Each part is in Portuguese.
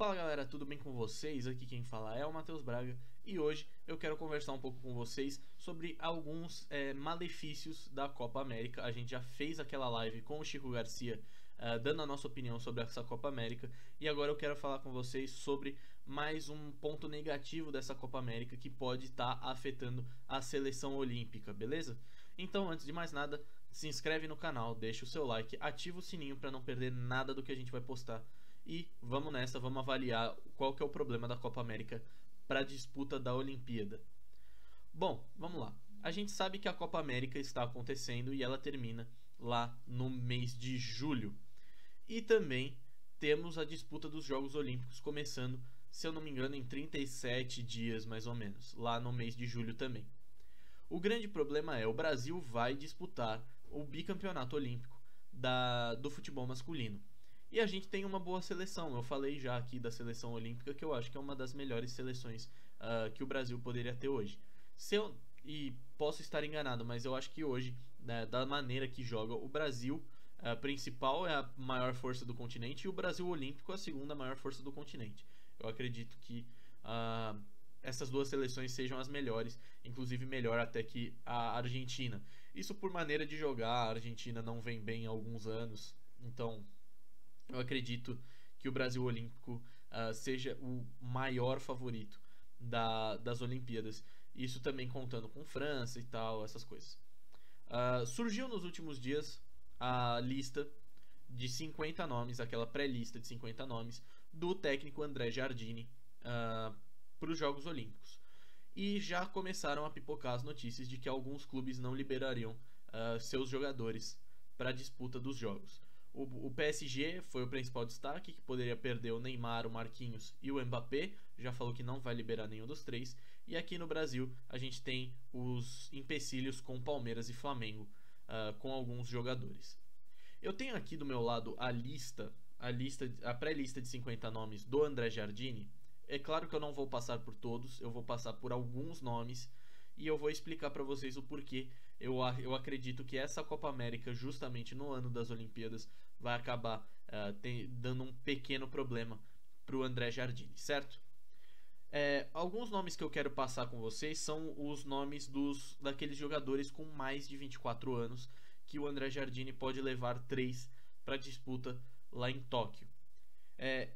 Fala galera, tudo bem com vocês? Aqui quem fala é o Matheus Braga e hoje eu quero conversar um pouco com vocês sobre alguns malefícios da Copa América. A gente já fez aquela live com o Chico Garcia dando a nossa opinião sobre essa Copa América e agora eu quero falar com vocês sobre mais um ponto negativo dessa Copa América que pode estar afetando a seleção olímpica, beleza? Então, antes de mais nada, se inscreve no canal, deixa o seu like, ativa o sininho para não perder nada do que a gente vai postar. E vamos nessa, vamos avaliar qual que é o problema da Copa América para a disputa da Olimpíada. Bom, vamos lá. A gente sabe que a Copa América está acontecendo e ela termina lá no mês de julho. E também temos a disputa dos Jogos Olímpicos começando, se eu não me engano, em 37 dias mais ou menos, lá no mês de julho também. O grande problema é o Brasil vai disputar o bicampeonato olímpico do futebol masculino. E a gente tem uma boa seleção. Eu falei já aqui da seleção olímpica, que eu acho que é uma das melhores seleções que o Brasil poderia ter hoje. E posso estar enganado, mas eu acho que hoje, né, da maneira que joga, o Brasil principal é a maior força do continente e o Brasil olímpico é a segunda maior força do continente. Eu acredito que essas duas seleções sejam as melhores, inclusive melhor até que a Argentina. Isso por maneira de jogar, a Argentina não vem bem há alguns anos, então eu acredito que o Brasil Olímpico seja o maior favorito das Olimpíadas. Isso também contando com França e tal, essas coisas. Surgiu nos últimos dias a lista de 50 nomes, aquela pré-lista de 50 nomes, do técnico André Jardine para os Jogos Olímpicos. E já começaram a pipocar as notícias de que alguns clubes não liberariam seus jogadores para a disputa dos Jogos. O PSG foi o principal destaque, que poderia perder o Neymar, o Marquinhos e o Mbappé, já falou que não vai liberar nenhum dos três. E aqui no Brasil a gente tem os empecilhos com Palmeiras e Flamengo, com alguns jogadores. Eu tenho aqui do meu lado a pré-lista de 50 nomes do André Jardine. É claro que eu não vou passar por todos, eu vou passar por alguns nomes e eu vou explicar para vocês o porquê eu acredito que essa Copa América, justamente no ano das Olimpíadas, vai acabar dando um pequeno problema para o André Jardine, certo? Alguns nomes que eu quero passar com vocês são os nomes daqueles jogadores com mais de 24 anos que o André Jardine pode levar 3 para disputa lá em Tóquio.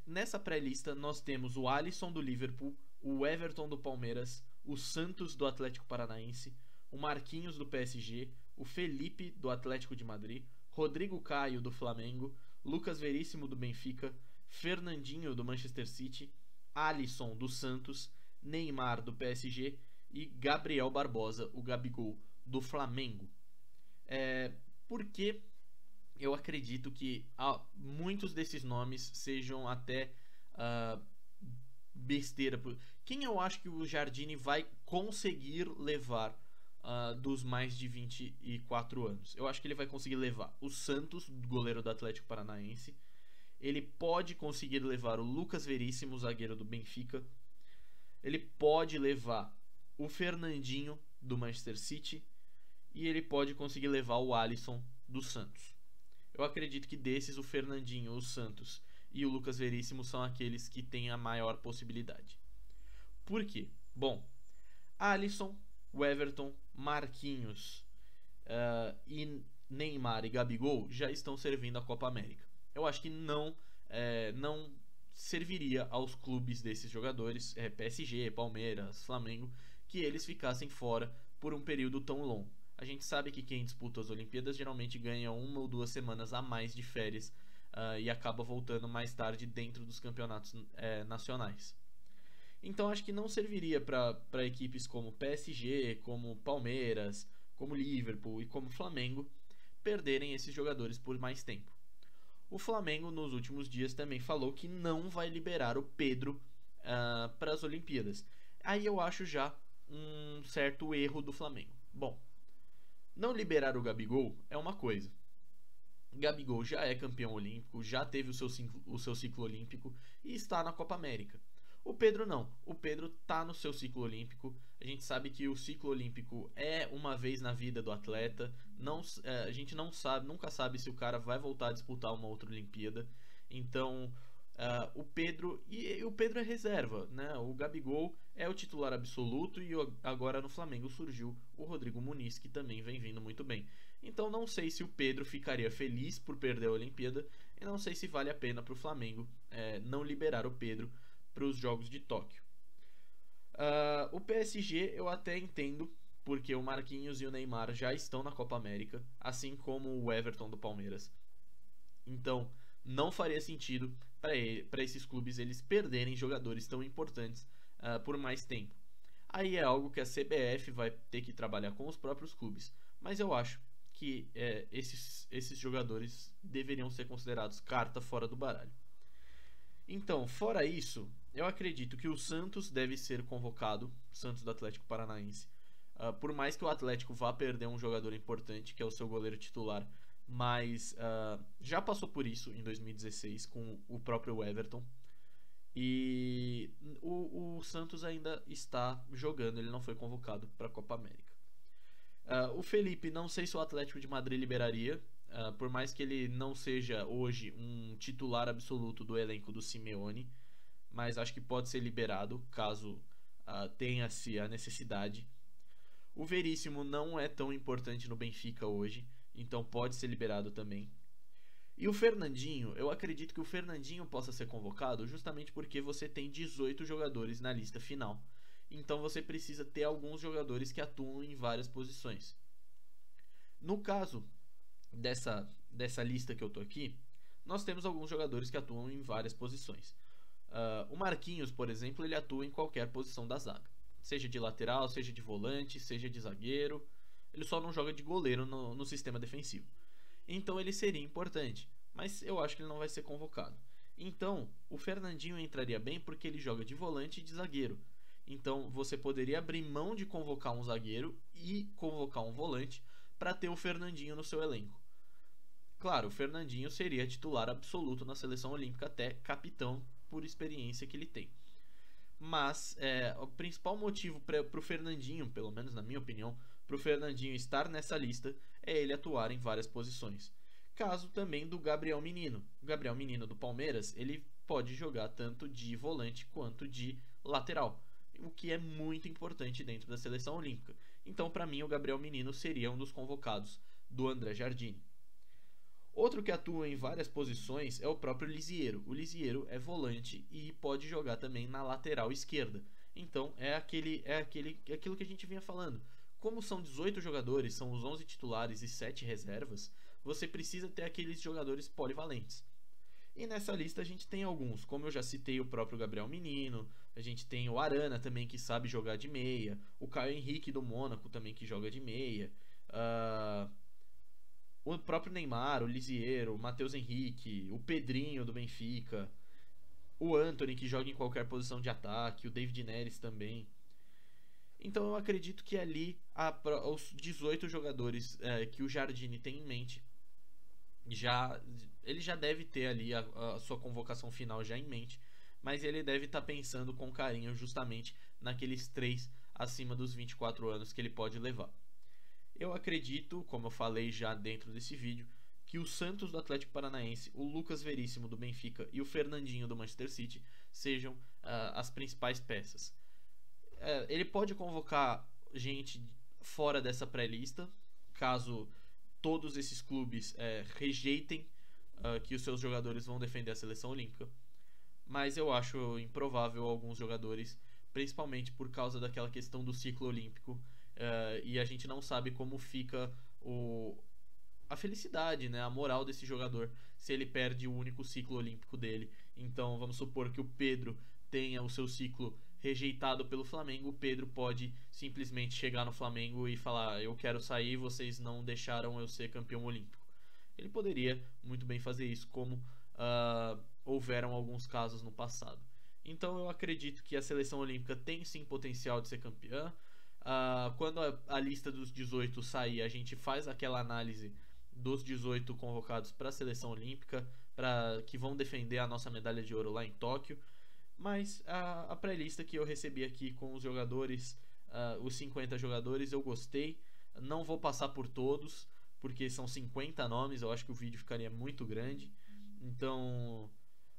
Nessa pré-lista nós temos o Alisson do Liverpool, o Everton do Palmeiras, o Santos do Atlético Paranaense, o Marquinhos do PSG, o Felipe do Atlético de Madrid, Rodrigo Caio do Flamengo, Lucas Veríssimo do Benfica, Fernandinho do Manchester City, Alisson do Santos, Neymar do PSG e Gabriel Barbosa, o Gabigol, do Flamengo. Porque eu acredito que muitos desses nomes sejam até besteira. Quem eu acho que o Jardine vai conseguir levar dos mais de 24 anos? Eu acho que ele vai conseguir levar o Santos, goleiro do Atlético Paranaense. Ele pode conseguir levar o Lucas Veríssimo, zagueiro do Benfica. Ele pode levar o Fernandinho do Manchester City. E ele pode conseguir levar o Alisson do Santos. Eu acredito que desses o Fernandinho, o Santos e o Lucas Veríssimo são aqueles que têm a maior possibilidade. Por quê? Bom, Alisson, o Everton, Marquinhos e Neymar e Gabigol já estão servindo a Copa América. Eu acho que não serviria aos clubes desses jogadores, PSG, Palmeiras, Flamengo, que eles ficassem fora por um período tão longo. A gente sabe que quem disputa as Olimpíadas geralmente ganha 1 ou 2 semanas a mais de férias e acaba voltando mais tarde dentro dos campeonatos nacionais. Então acho que não serviria para equipes como PSG, como Palmeiras, como Liverpool e como Flamengo perderem esses jogadores por mais tempo. O Flamengo nos últimos dias também falou que não vai liberar o Pedro para as Olimpíadas. Aí eu acho já um certo erro do Flamengo. Bom, não liberar o Gabigol é uma coisa. Gabigol já é campeão olímpico, já teve o seu ciclo olímpico e está na Copa América. O Pedro não. O Pedro está no seu ciclo olímpico. A gente sabe que o ciclo olímpico é uma vez na vida do atleta. A gente não sabe, nunca sabe se o cara vai voltar a disputar uma outra Olimpíada. Então, O Pedro é reserva, né? O Gabigol é o titular absoluto e agora no Flamengo surgiu o Rodrigo Muniz, que também vem vindo muito bem. Então não sei se o Pedro ficaria feliz por perder a Olimpíada e não sei se vale a pena para o Flamengo não liberar o Pedro para os Jogos de Tóquio. O PSG eu até entendo, porque o Marquinhos e o Neymar já estão na Copa América, assim como o Everton do Palmeiras. Então não faria sentido para esses clubes eles perderem jogadores tão importantes por mais tempo. Aí é algo que a CBF vai ter que trabalhar com os próprios clubes, mas eu acho que esses jogadores deveriam ser considerados carta fora do baralho. Então, fora isso, eu acredito que o Santos deve ser convocado, Santos do Atlético Paranaense. Por mais que o Atlético vá perder um jogador importante, que é o seu goleiro titular, mas já passou por isso em 2016 com o próprio Everton. E o Santos ainda está jogando, ele não foi convocado para a Copa América. O Felipe, não sei se o Atlético de Madrid liberaria, por mais que ele não seja hoje um titular absoluto do elenco do Simeone, mas acho que pode ser liberado caso tenha-se a necessidade. O Veríssimo não é tão importante no Benfica hoje, então pode ser liberado também. E o Fernandinho, eu acredito que o Fernandinho possa ser convocado justamente porque você tem 18 jogadores na lista final. Então você precisa ter alguns jogadores que atuam em várias posições. No caso dessa lista que eu tô aqui, nós temos alguns jogadores que atuam em várias posições. O Marquinhos, por exemplo, ele atua em qualquer posição da zaga. Seja de lateral, seja de volante, seja de zagueiro. Ele só não joga de goleiro no sistema defensivo. Então ele seria importante, mas eu acho que ele não vai ser convocado. Então o Fernandinho entraria bem porque ele joga de volante e de zagueiro. Então você poderia abrir mão de convocar um zagueiro e convocar um volante para ter o Fernandinho no seu elenco. Claro, o Fernandinho seria titular absoluto na seleção olímpica, até capitão por experiência que ele tem. Mas o principal motivo para o Fernandinho, pelo menos na minha opinião, para o Fernandinho estar nessa lista é ele atuar em várias posições. Caso também do Gabriel Menino. O Gabriel Menino do Palmeiras, ele pode jogar tanto de volante quanto de lateral, o que é muito importante dentro da seleção olímpica. Então, para mim, o Gabriel Menino seria um dos convocados do André Jardine. Outro que atua em várias posições é o próprio Lisiero. O Lisiero é volante e pode jogar também na lateral esquerda. Então é aquilo que a gente vinha falando. Como são 18 jogadores, são os 11 titulares e 7 reservas, você precisa ter aqueles jogadores polivalentes. E nessa lista a gente tem alguns, como eu já citei, o próprio Gabriel Menino, a gente tem o Arana também que sabe jogar de meia, o Caio Henrique do Mônaco também que joga de meia, o próprio Neymar, o Lisiero, o Matheus Henrique, o Pedrinho do Benfica, o Antony que joga em qualquer posição de ataque, o David Neres também. Então eu acredito que ali os 18 jogadores que o Jardine tem em mente, ele já deve ter ali a sua convocação final já em mente, mas ele deve estar pensando com carinho justamente naqueles 3 acima dos 24 anos que ele pode levar. Eu acredito, como eu falei já dentro desse vídeo, que o Santos do Atlético Paranaense, o Lucas Veríssimo do Benfica e o Fernandinho do Manchester City sejam as principais peças. Ele pode convocar gente fora dessa pré-lista, caso todos esses clubes rejeitem que os seus jogadores vão defender a seleção olímpica. Mas eu acho improvável alguns jogadores, principalmente por causa daquela questão do ciclo olímpico, e a gente não sabe como fica a felicidade, né, a moral desse jogador se ele perde o único ciclo olímpico dele. Então vamos supor que o Pedro tenha o seu ciclo rejeitado pelo Flamengo. O Pedro pode simplesmente chegar no Flamengo e falar: eu quero sair, vocês não deixaram eu ser campeão olímpico. Ele poderia muito bem fazer isso, como houveram alguns casos no passado. Então eu acredito que a seleção olímpica tem sim potencial de ser campeã. Quando a lista dos 18 sair, a gente faz aquela análise dos 18 convocados para a seleção olímpica, que vão defender a nossa medalha de ouro lá em Tóquio. Mas a pré-lista que eu recebi aqui com os jogadores, os 50 jogadores, eu gostei. Não vou passar por todos, porque são 50 nomes, eu acho que o vídeo ficaria muito grande. Então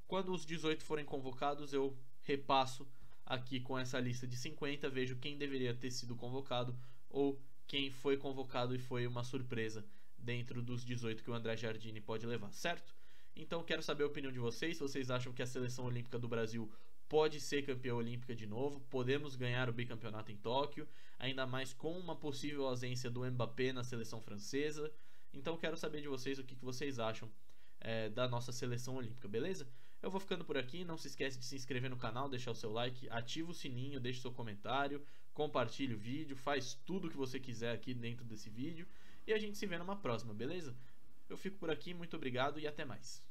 Quando os 18 forem convocados, eu repasso aqui com essa lista de 50, vejo quem deveria ter sido convocado ou quem foi convocado e foi uma surpresa dentro dos 18 que o André Jardine pode levar, certo? Então quero saber a opinião de vocês, se vocês acham que a seleção olímpica do Brasil pode ser campeã olímpica de novo, podemos ganhar o bicampeonato em Tóquio, ainda mais com uma possível ausência do Mbappé na seleção francesa. Então quero saber de vocês o que vocês acham da nossa seleção olímpica, beleza? Eu vou ficando por aqui, não se esquece de se inscrever no canal, deixar o seu like, ativa o sininho, deixe seu comentário, compartilhe o vídeo, faz tudo o que você quiser aqui dentro desse vídeo e a gente se vê numa próxima, beleza? Eu fico por aqui, muito obrigado e até mais.